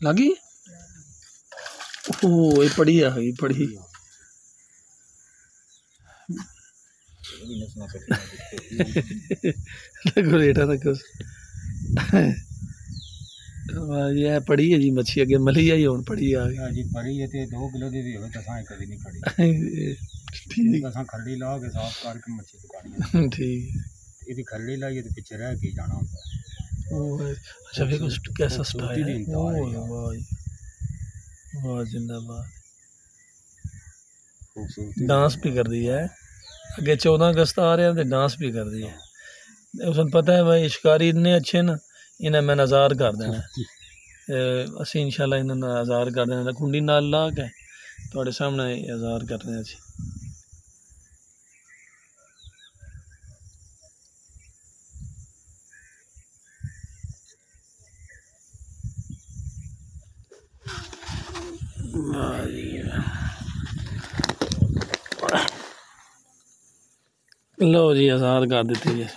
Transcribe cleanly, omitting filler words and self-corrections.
लगी ओ ये पड़ी आ गई पड़ी रेटा तक ये पड़ी है जी मच्छी अगे मली आई हूँ पड़ी आ गई जी पड़ी है ते 2 किलो दी भी होवे तसां कदी नहीं खड़ी ठीक तसां खरड़ी ला के साफ करके मच्छी पकानी ठीक इहदी खरड़ी लाइए ते पिछे रह के जाना होंदा ओ अच्छा फिर कुछ कैसा स्टाइल है वाह वाह जिंदाबाद डांस भी कर दी है अगे 14 अगस्त आ रहे हैं तो डांस भी कर दी है उसने पता है भाई शिकारी इन्ने अच्छे न इन्हें मैं नज़ार कर देना असी इंशाल्लाह इन्हें नज़ार कर देना कुंडी नाल ला के थोड़े सामने नज़ार करने असी लो जी आज़ाद कर दी है।